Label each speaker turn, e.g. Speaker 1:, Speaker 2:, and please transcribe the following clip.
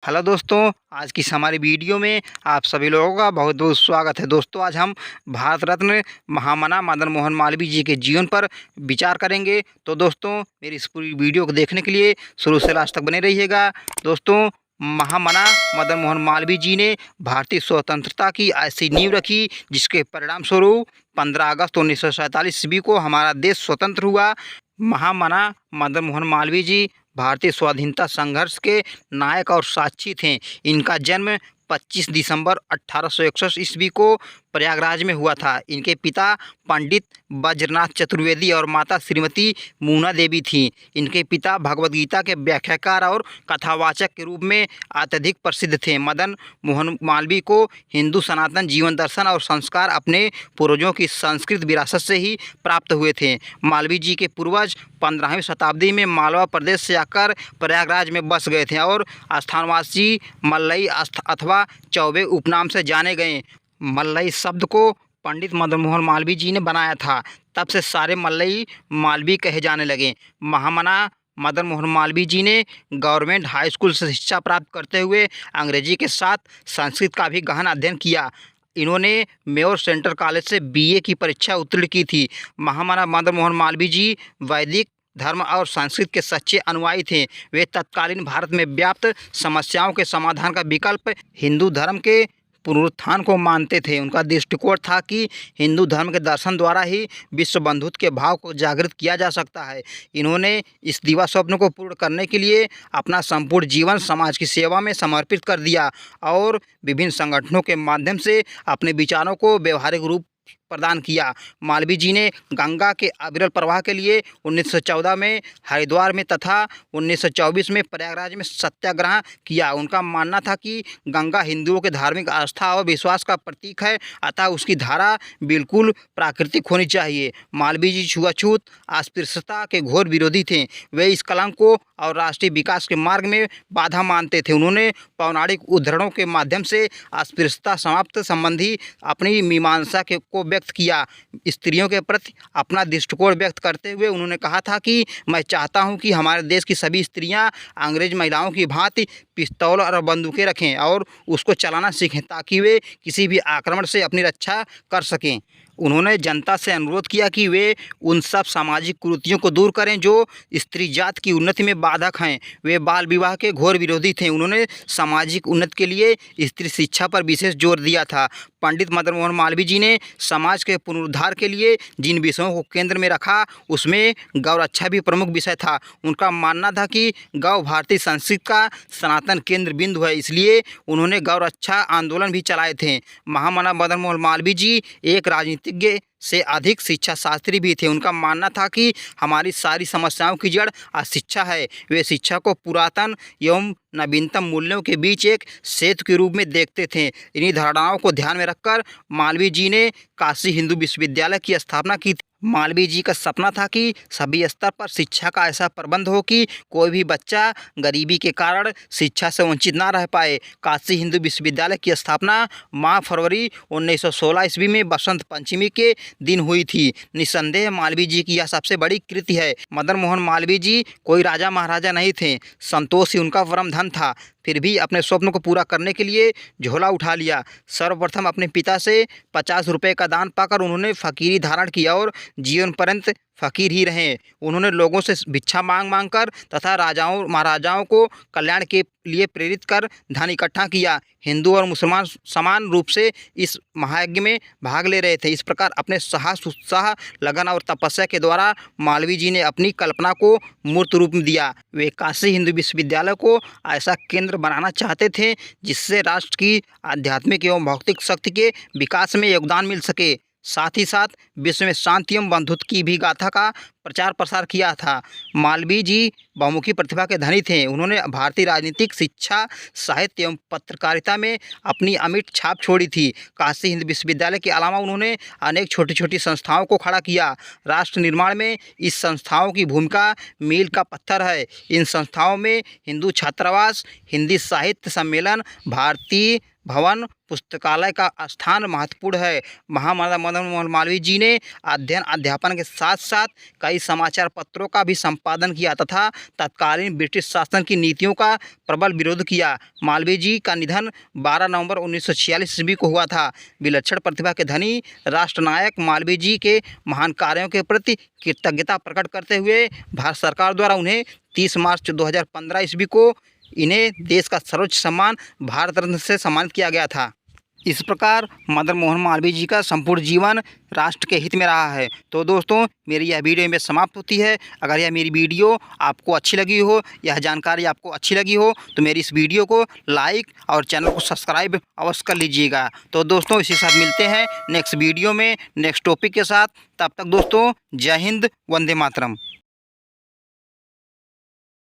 Speaker 1: Hello दोस्तों, आज की इस हमारी वीडियो में आप सभी लोगों का बहुत बहुत स्वागत है। दोस्तों, आज हम भारत रत्न महामना मदन मोहन मालवीय जी के जीवन पर विचार करेंगे। तो दोस्तों, मेरी इस पूरी वीडियो को देखने के लिए शुरू से लास्ट तक बने रहिएगा। दोस्तों, महामना मदन मोहन मालवीय जी ने भारतीय स्वतंत्रता की ऐसी नींव रखी जिसके परिणाम स्वरूप 15 अगस्त 1947 ईस्वी को हमारा देश स्वतंत्र हुआ। महामना मदन मोहन मालवीय जी भारतीय स्वाधीनता संघर्ष के नायक और साक्षी थे। इनका जन्म 25 दिसंबर 1861 ईस्वी को प्रयागराज में हुआ था। इनके पिता पंडित बज्रनाथ चतुर्वेदी और माता श्रीमती मूना देवी थीं। इनके पिता भगवद गीता के व्याख्याकार और कथावाचक के रूप में अत्यधिक प्रसिद्ध थे। मदन मोहन मालवीय को हिंदू सनातन जीवन दर्शन और संस्कार अपने पूर्वजों की संस्कृत विरासत से ही प्राप्त हुए थे। मालवीय जी के पूर्वज 15वीं शताब्दी में मालवा प्रदेश से आकर प्रयागराज में बस गए थे और स्थानवासी मल्लई अथवा चौबे उपनाम से जाने गए। मल्लई शब्द को पंडित मदन मोहन मालवीय जी ने बनाया था। तब से सारे मल्लई मालवीय कहे जाने लगे। महामना मदन मोहन मालवीय जी ने गवर्नमेंट हाई स्कूल से शिक्षा प्राप्त करते हुए अंग्रेजी के साथ संस्कृत का भी गहन अध्ययन किया। इन्होंने मेयोर सेंट्रल कॉलेज से बीए की परीक्षा उत्तीर्ण की थी। महामना मदन मोहन मालवीय जी वैदिक धर्म और संस्कृत के सच्चे अनुयायी थे। वे तत्कालीन भारत में व्याप्त समस्याओं के समाधान का विकल्प हिंदू धर्म के पुनरुत्थान को मानते थे। उनका दृष्टिकोण था कि हिंदू धर्म के दर्शन द्वारा ही विश्व बंधुत्व के भाव को जागृत किया जा सकता है। इन्होंने इस दिवा स्वप्न को पूर्ण करने के लिए अपना संपूर्ण जीवन समाज की सेवा में समर्पित कर दिया और विभिन्न संगठनों के माध्यम से अपने विचारों को व्यवहारिक रूप प्रदान किया। मालवीय जी ने गंगा के अविरल प्रवाह के लिए 1914 में हरिद्वार में तथा 1924 में प्रयागराज में सत्याग्रह किया। उनका मानना था कि गंगा हिंदुओं के धार्मिक आस्था और विश्वास का प्रतीक है, अतः उसकी धारा बिल्कुल प्राकृतिक होनी चाहिए। मालवीय जी छुआछूत अस्पृश्यता के घोर विरोधी थे। वे इस कलंक को और राष्ट्रीय विकास के मार्ग में बाधा मानते थे। उन्होंने पौराणिक उद्धरणों के माध्यम से अस्पृश्यता समाप्त संबंधी अपनी मीमांसा को व्यक्त किया। स्त्रियों के प्रति अपना दृष्टिकोण व्यक्त करते हुए उन्होंने कहा था कि मैं चाहता हूं कि हमारे देश की सभी स्त्रियां अंग्रेज महिलाओं की भांति पिस्तौल और बंदूकें रखें और उसको चलाना सीखें ताकि वे किसी भी आक्रमण से अपनी रक्षा कर सकें। उन्होंने जनता से अनुरोध किया कि वे उन सब सामाजिक कुरीतियों को दूर करें जो स्त्री जात की उन्नति में बाधक हैं। वे बाल विवाह के घोर विरोधी थे। उन्होंने सामाजिक उन्नति के लिए स्त्री शिक्षा पर विशेष जोर दिया था। पंडित मदन मोहन मालवीय जी ने समाज के पुनरुद्धार के लिए जिन विषयों को केंद्र में रखा उसमें गौ रक्षा भी प्रमुख विषय था। उनका मानना था कि गौ भारतीय संस्कृति का सनातन केंद्र बिंदु है, इसलिए उन्होंने गौ रक्षा आंदोलन भी चलाए थे। महामना मदन मोहन मालवीय जी एक राजनीतिज्ञ से अधिक शिक्षा शास्त्री भी थे। उनका मानना था कि हमारी सारी समस्याओं की जड़ अशिक्षा है। वे शिक्षा को पुरातन एवं नवीनतम मूल्यों के बीच एक सेतु के रूप में देखते थे। इन्हीं धारणाओं को ध्यान में रखकर मालवीय जी ने काशी हिंदू विश्वविद्यालय की स्थापना की। मालवीय जी का सपना था कि सभी स्तर पर शिक्षा का ऐसा प्रबंध हो कि कोई भी बच्चा गरीबी के कारण शिक्षा से वंचित ना रह पाए। काशी हिंदू विश्वविद्यालय की स्थापना माह फरवरी 1916 ईस्वी में बसंत पंचमी के दिन हुई थी। निस्संदेह मालवीय जी की यह सबसे बड़ी कृति है। मदन मोहन मालवीय जी कोई राजा महाराजा नहीं थे, संतोष ही उनका परम धन था। फिर भी अपने स्वप्न को पूरा करने के लिए झोला उठा लिया। सर्वप्रथम अपने पिता से 50 रुपये का दान पाकर उन्होंने फकीरी धारण किया और जीवन पर्यंत फकीर ही रहे। उन्होंने लोगों से भिक्षा मांग कर तथा राजाओं महाराजाओं को कल्याण के लिए प्रेरित कर धन इकट्ठा किया। हिंदू और मुसलमान समान रूप से इस महायज्ञ में भाग ले रहे थे। इस प्रकार अपने साहस, उत्साह, लगन और तपस्या के द्वारा मालवीय जी ने अपनी कल्पना को मूर्त रूप में दिया। वे काशी हिंदू विश्वविद्यालय को ऐसा केंद्र बनाना चाहते थे जिससे राष्ट्र की आध्यात्मिक एवं भौतिक शक्ति के विकास में योगदान मिल सके। साथ ही साथ विश्व में शांति एवं बंधुत्व की भी गाथा का प्रचार प्रसार किया था। मालवीय जी बहुमुखी प्रतिभा के धनी थे। उन्होंने भारतीय राजनीतिक, शिक्षा, साहित्य एवं पत्रकारिता में अपनी अमिट छाप छोड़ी थी। काशी हिंदू विश्वविद्यालय के अलावा उन्होंने अनेक छोटी छोटी संस्थाओं को खड़ा किया। राष्ट्र निर्माण में इस संस्थाओं की भूमिका मील का पत्थर है। इन संस्थाओं में हिंदू छात्रावास, हिंदी साहित्य सम्मेलन, भारतीय भवन पुस्तकालय का स्थान महत्वपूर्ण है। महामानव मदन मोहन मालवीय जी ने अध्ययन अध्यापन के साथ साथ कई समाचार पत्रों का भी संपादन किया तथा तत्कालीन ब्रिटिश शासन की नीतियों का प्रबल विरोध किया। मालवीय जी का निधन 12 नवंबर 1946 ईस्वी को हुआ था। विलक्षण प्रतिभा के धनी राष्ट्रनायक मालवीय जी के महान कार्यों के प्रति कृतज्ञता प्रकट करते हुए भारत सरकार द्वारा उन्हें 30 मार्च 2015 ईस्वी को इन्हें देश का सर्वोच्च सम्मान भारत रत्न से सम्मानित किया गया था। इस प्रकार मदन मोहन मालवीय जी का संपूर्ण जीवन राष्ट्र के हित में रहा है। तो दोस्तों, मेरी यह वीडियो में समाप्त होती है। अगर यह मेरी वीडियो आपको अच्छी लगी हो, यह जानकारी आपको अच्छी लगी हो, तो मेरी इस वीडियो को लाइक और चैनल को सब्सक्राइब अवश्य कर लीजिएगा। तो दोस्तों, इसी साथ मिलते हैं नेक्स्ट वीडियो में नेक्स्ट टॉपिक के साथ। तब तक दोस्तों, जय हिंद, वंदे मातरम।